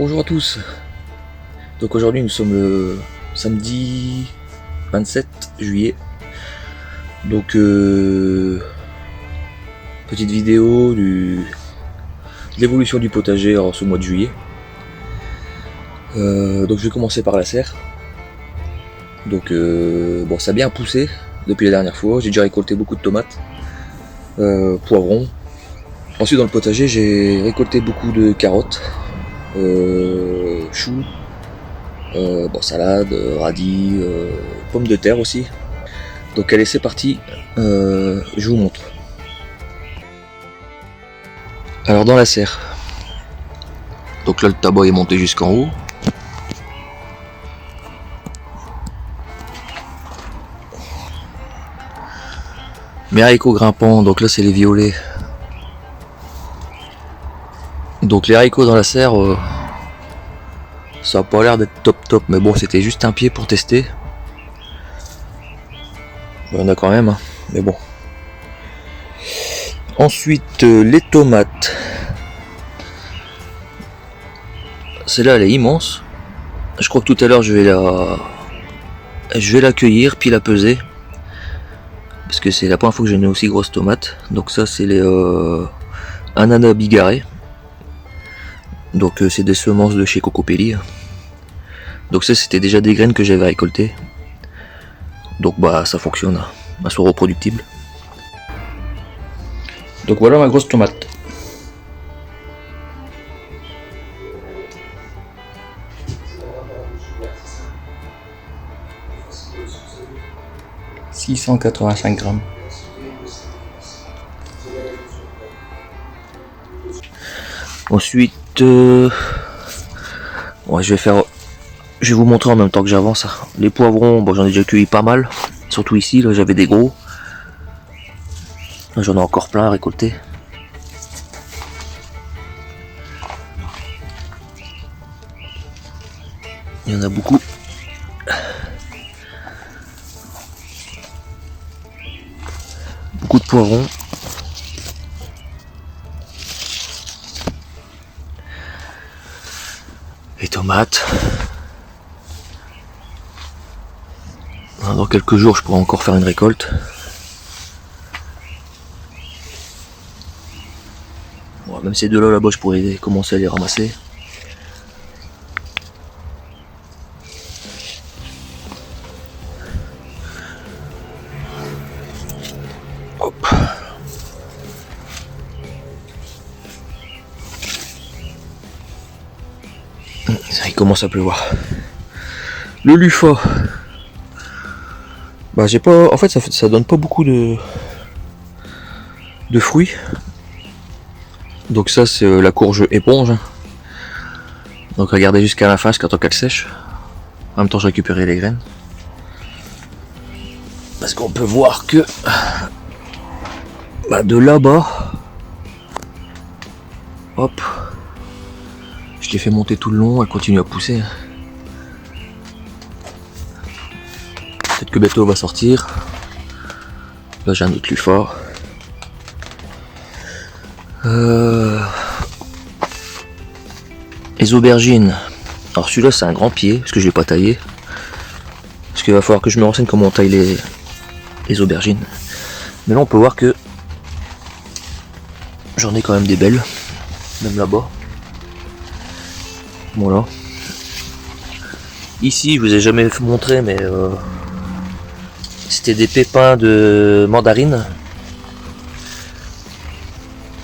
Bonjour à tous. Donc aujourd'hui nous sommes le samedi 27 juillet. Donc petite vidéo de l'évolution du potager en ce mois de juillet. Donc je vais commencer par la serre. Donc bon, ça a bien poussé depuis la dernière fois. J'ai déjà récolté beaucoup de tomates, poivrons. Ensuite dans le potager j'ai récolté beaucoup de carottes, choux, salade, radis, pommes de terre aussi. Donc allez, c'est parti, je vous montre. Alors dans la serre, donc là le tabac est monté jusqu'en haut. Mes haricots grimpants, donc là c'est les violets. Donc les haricots dans la serre, ça a pas l'air d'être top, mais bon, c'était juste un pied pour tester. Il y en a quand même, hein, mais bon. Ensuite, les tomates. Celle-là, elle est immense. Je crois que tout à l'heure, je vais la cueillir puis la peser. Parce que c'est la première fois que j'ai une aussi grosse tomate. Donc ça, c'est les ananas bigarrés. Donc c'est des semences de chez Cocopelli. Donc ça, c'était déjà des graines que j'avais récoltées. Donc bah ça fonctionne, elles sont reproductibles. Donc voilà ma grosse tomate. « 685 grammes. » Ensuite, je vais vous montrer en même temps que j'avance. Les poivrons, bon, j'en ai déjà cueilli pas mal. Surtout ici, là j'avais des gros. J'en ai encore plein à récolter. Il y en a beaucoup. Beaucoup de poivrons. Les tomates. Dans quelques jours, je pourrai encore faire une récolte. Bon, même ces deux-là là-bas, je pourrais commencer à les ramasser. Hop. Ça, il commence à pleuvoir. Le luffa. Bah j'ai pas. En fait ça donne pas beaucoup de fruits. Donc ça c'est la courge éponge. Donc regardez jusqu'à la fin, jusqu'à temps qu'elle sèche. En même temps je récupérais les graines. Parce qu'on peut voir que de là-bas. Hop. Je l'ai fait monter tout le long, elle continue à pousser. Peut-être que bientôt elle va sortir. Là j'ai un autre luffa. Les aubergines. Alors celui-là c'est un grand pied, parce que je l'ai pas taillé. Parce qu'il va falloir que je me renseigne comment on taille les aubergines. Mais là on peut voir que j'en ai quand même des belles. Même là-bas. Voilà. Ici je vous ai jamais montré, mais c'était des pépins de mandarine.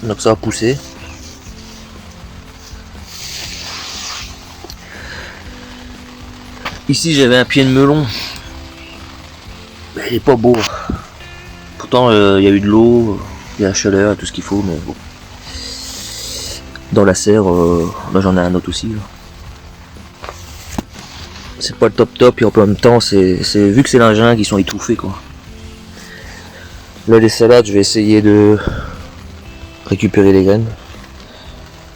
Donc ça a poussé. Ici j'avais un pied de melon. Mais il est pas beau. Pourtant il y a eu de l'eau, il y a la chaleur, tout ce qu'il faut, mais bon. Dans la serre, là j'en ai un autre aussi. Là. C'est pas le top et en même temps c'est vu que c'est la jungle, ils sont étouffés quoi. Là les salades, je vais essayer de récupérer les graines.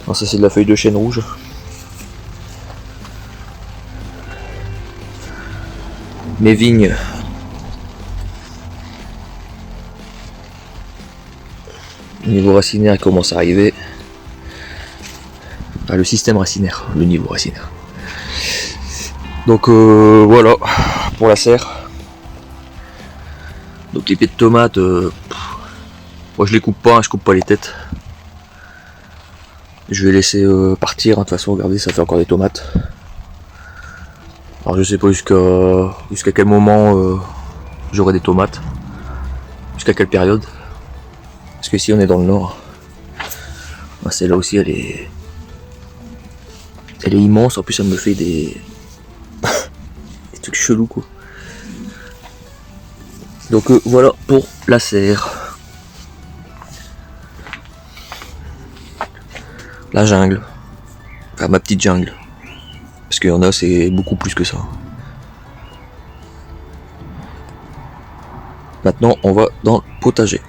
Alors, ça c'est de la feuille de chêne rouge. Mes vignes. Niveau racinaire commence à arriver. Enfin, le système racinaire, le niveau racinaire. Donc voilà pour la serre. Donc les pieds de tomates, moi je les coupe pas, hein, je coupe pas les têtes. Je vais laisser partir, hein. De toute façon regardez, ça fait encore des tomates. Alors je sais pas jusqu'à quel moment j'aurai des tomates, jusqu'à quelle période. Parce que ici on est dans le nord. Celle-là aussi elle est immense, en plus elle me fait des trucs chelous quoi. Donc voilà pour la serre. La jungle. Enfin ma petite jungle. Parce qu'il y en a c'est beaucoup plus que ça. Maintenant on va dans le potager.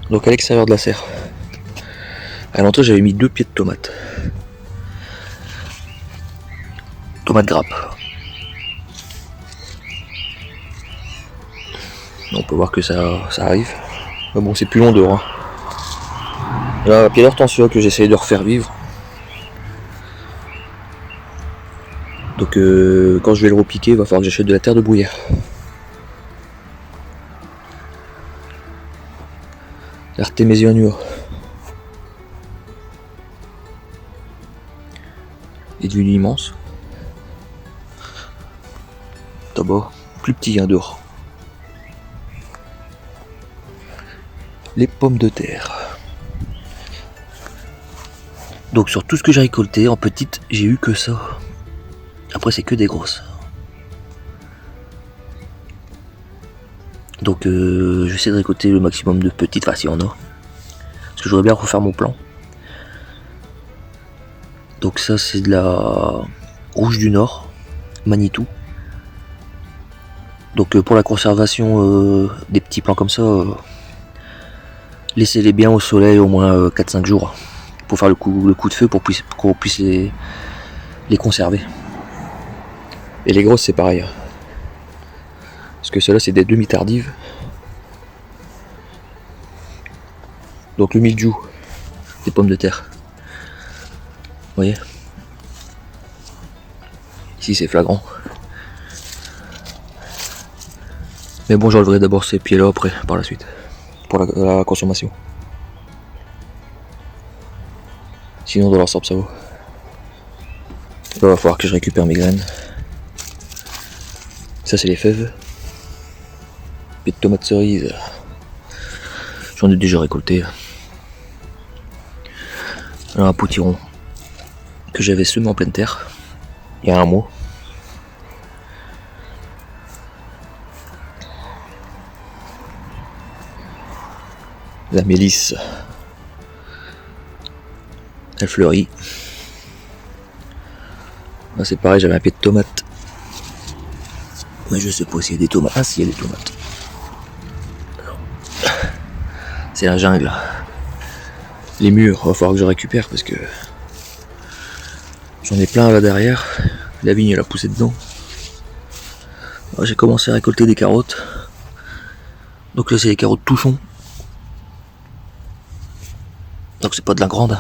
Donc à l'extérieur de la serre. À l'entrée j'avais mis 2 pieds de tomates. Tomates grappes. On peut voir que ça arrive. Mais bon c'est plus long dehors. Hein. Là pied d'hortensia que j'essaye de refaire vivre. Donc quand je vais le repiquer, il va falloir que j'achète de la terre de bruyère. L'artémésia. Et devenu immense. D'abord, plus petit hein, dehors. Les pommes de terre. Donc sur tout ce que j'ai récolté, en petite, j'ai eu que ça. Après c'est que des grosses. Donc j'essaie de récolter le maximum de petites, enfin s'il y en a. Parce que je voudrais bien refaire mon plan. Donc ça c'est de la rouge du Nord, Manitou. Donc pour la conservation des petits plants comme ça, laissez-les bien au soleil au moins 4-5 jours. Pour faire le coup de feu pour qu'on puisse les conserver. Et les grosses c'est pareil. Parce que celles-là c'est des demi-tardives. Donc le mildiou des pommes de terre. Vous voyez. Ici c'est flagrant. Mais bon j'enlèverai d'abord ces pieds là après par la suite. Pour la consommation. Sinon dans leur sorte ça va. Là, il va falloir que je récupère mes graines. Ça c'est les fèves. Pieds de tomates cerises. J'en ai déjà récolté. Alors un potiron que j'avais semé en pleine terre il y a un mois. La mélisse, elle fleurit. Là c'est pareil, j'avais un pied de tomate. Mais je sais pas s'il y a des tomates. Ah si, il y a des tomates. C'est la jungle. Les murs, il va falloir que je récupère parce que j'en ai plein là derrière. La vigne elle a poussé dedans. Alors, j'ai commencé à récolter des carottes. Donc là c'est les carottes touchons. Donc c'est pas de la grande.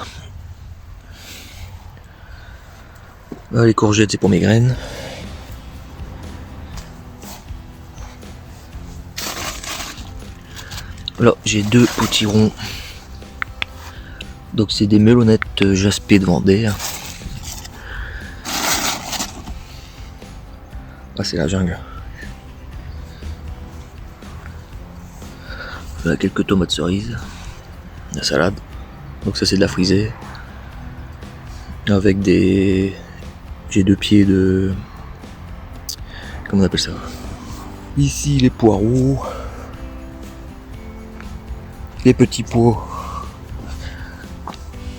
Là, les courgettes c'est pour mes graines. Là j'ai 2 potirons. Donc c'est des melonnettes jaspées de Vendée. Ah c'est la jungle. Là quelques tomates cerises. La salade. Donc ça c'est de la frisée. Avec des... J'ai 2 pieds de... Comment on appelle ça? Ici les poireaux. Les petits pois.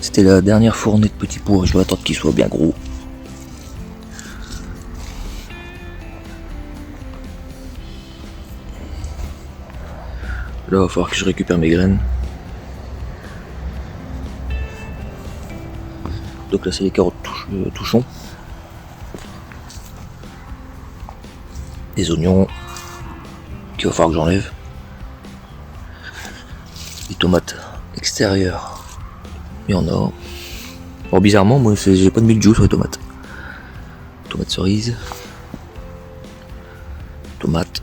C'était la dernière fournée de petits pois. Je dois attendre qu'ils soient bien gros. Là, il va falloir que je récupère mes graines. Donc là, c'est les carottes touchons. Des oignons. qu'il va falloir que j'enlève. Les tomates extérieures, il y en a. Alors bizarrement, moi j'ai pas de mildiou sur les tomates. Tomates cerises. Tomates.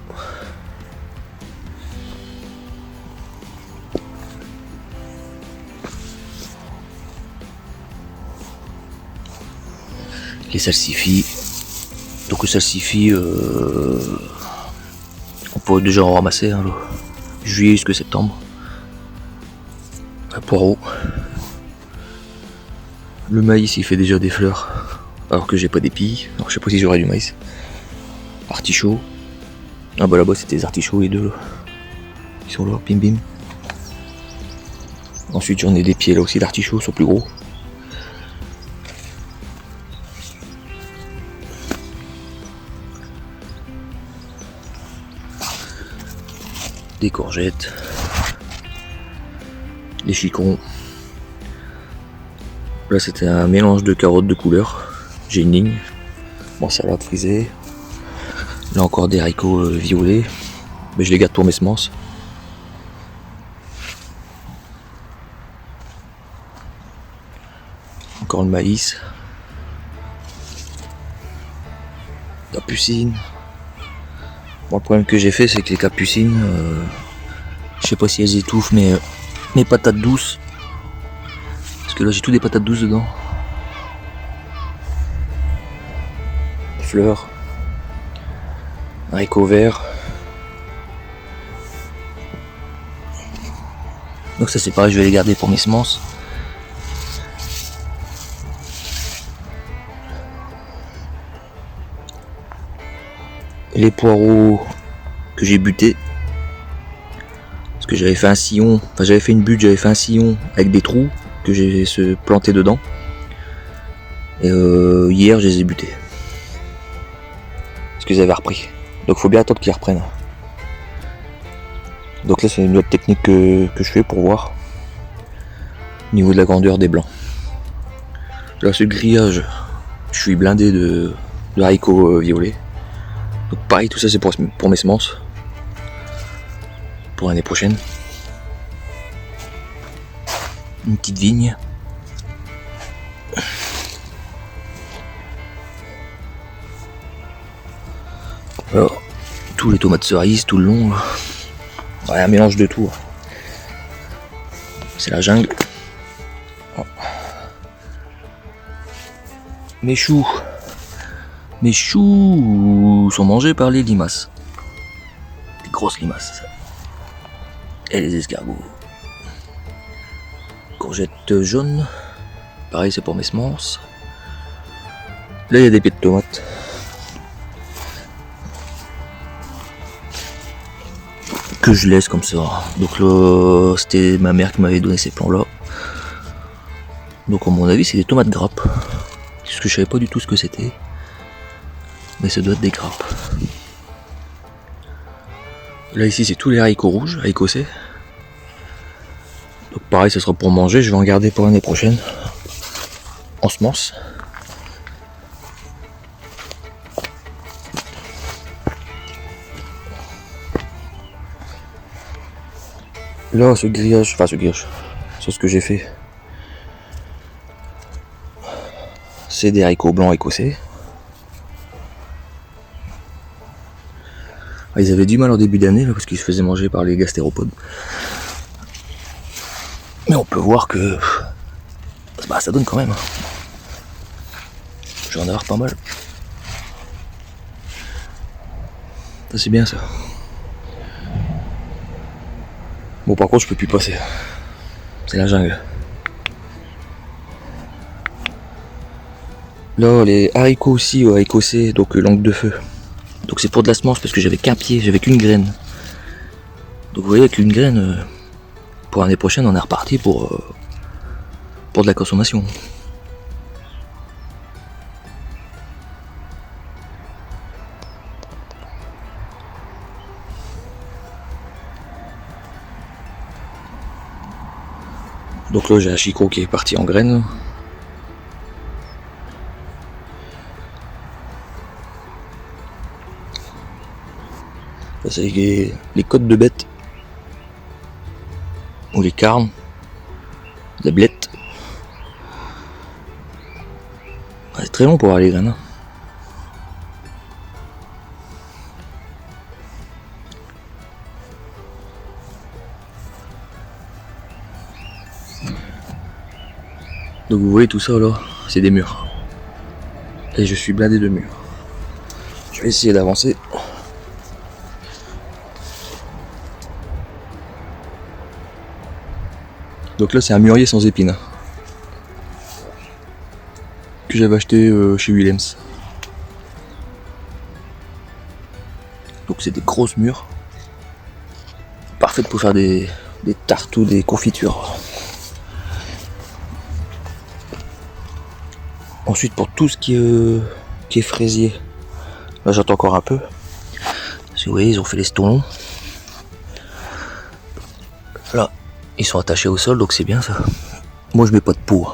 Les salsifis. Donc le salsifis, on peut déjà en ramasser, hein, juillet jusqu'à septembre. Un poireau. Le maïs il fait déjà des fleurs, alors que j'ai pas d'épis. Alors je sais pas si j'aurai du maïs. Artichaut. Ah bah là-bas c'était des artichauts les deux là. Ils sont là, bim bim. Ensuite j'en ai des pieds là aussi d'artichauts, sont plus gros. Des courgettes. Des chicons. Là c'était un mélange de carottes de couleur. J'ai une ligne. Bon, salade frisée. Là encore des haricots violets. Mais je les garde pour mes semences. Encore le maïs. Capucines. Bon, le problème que j'ai fait c'est que les capucines, je sais pas si elles étouffent mes patates douces. Parce que là j'ai tout des patates douces dedans. Fleurs. Haricots verts. Donc ça c'est pareil, je vais les garder pour mes semences. Les poireaux que j'ai butés. Parce que j'avais fait un sillon, enfin j'avais fait une butte, j'avais fait un sillon avec des trous que j'ai planté dedans. Et hier je les ai butés. Parce qu'ils avaient repris. Donc il faut bien attendre qu'ils reprennent. Donc là c'est une autre technique que je fais pour voir. Au niveau de la grandeur des blancs. Là ce grillage, je suis blindé de haricots violets. Donc pareil, tout ça c'est pour mes semences. Pour l'année prochaine. Une petite vigne. Alors, tous les tomates cerises, tout le long. Là. Ouais, un mélange de tout. C'est la jungle. Oh. Mes choux sont mangés par les limaces. Des grosses limaces. Et les escargots. Courgettes jaunes. Pareil, c'est pour mes semences. Là, il y a des pieds de tomates. Que je laisse comme ça. Donc là, c'était ma mère qui m'avait donné ces plants là. Donc à mon avis c'est des tomates grappes. Parce que je savais pas du tout ce que c'était. Mais ça doit être des grappes. Là ici c'est tous les haricots rouges, haricots C. Donc pareil ça sera pour manger, je vais en garder pour l'année prochaine. En semences. Là, ce grillage, c'est ce que j'ai fait. C'est des haricots blancs écossais. Ah, ils avaient du mal au début d'année là, parce qu'ils se faisaient manger par les gastéropodes. Mais on peut voir que bah, ça donne quand même. Je vais en avoir pas mal. Ça c'est bien ça. Bon par contre je peux plus passer. C'est la jungle. Là les haricots aussi, haricots C, donc langue de feu. Donc c'est pour de la semence parce que j'avais qu'un pied, j'avais qu'une graine. Donc vous voyez avec une graine, pour l'année prochaine on est reparti pour de la consommation. Donc là j'ai un chicot qui est parti en graines. Ça, c'est les côtes de bête. Ou les carnes. La blette. C'est très long pour avoir les graines. Donc vous voyez tout ça là, c'est des murs. Et je suis blindé de murs. Je vais essayer d'avancer. Donc là c'est un mûrier sans épines. Que j'avais acheté chez Willems. Donc c'est des grosses mûres. Parfaites pour faire des tartes ou des confitures. Ensuite pour tout ce qui est fraisier. Là j'attends encore un peu. Parce que vous voyez ils ont fait les stolons. Là ils sont attachés au sol donc c'est bien ça. Moi je mets pas de pot.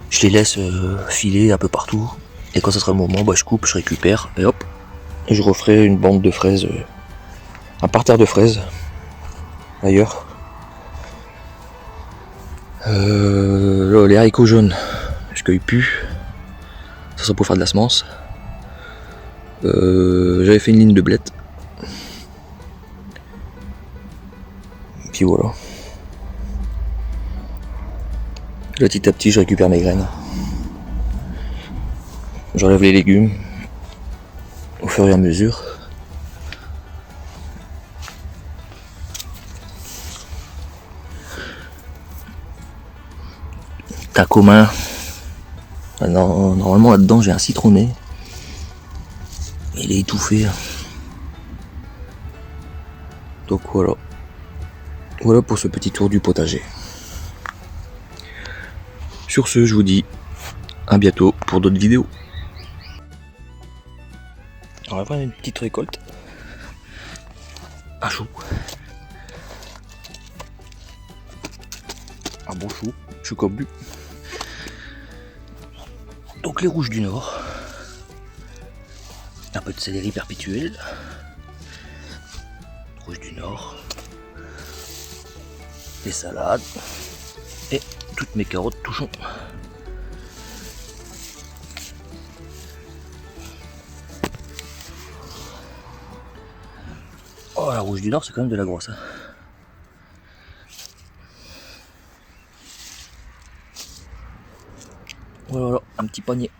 Je les laisse filer un peu partout. Et quand ça sera le moment, bah, je coupe, je récupère et hop. Et je referai une bande de fraises. Un parterre de fraises. D'ailleurs. Là, les haricots jaunes. Je cueille plus. Ça sera pour faire de la semence. J'avais fait une ligne de blettes. Puis voilà. Là, petit à petit, je récupère mes graines. J'enlève les légumes au fur et à mesure. Un commun. Normalement là-dedans j'ai un citronné. Il est étouffé. Donc voilà. Voilà pour ce petit tour du potager. Sur ce, je vous dis à bientôt pour d'autres vidéos. On va prendre une petite récolte. Un chou. Un bon chou cobu. Donc les rouges du Nord. Un peu de céleri perpétuel. Rouge du Nord. Les salades. Et toutes mes carottes touchons. Oh, la rouge du Nord, c'est quand même de la grosse. Hein. Voilà, un petit panier.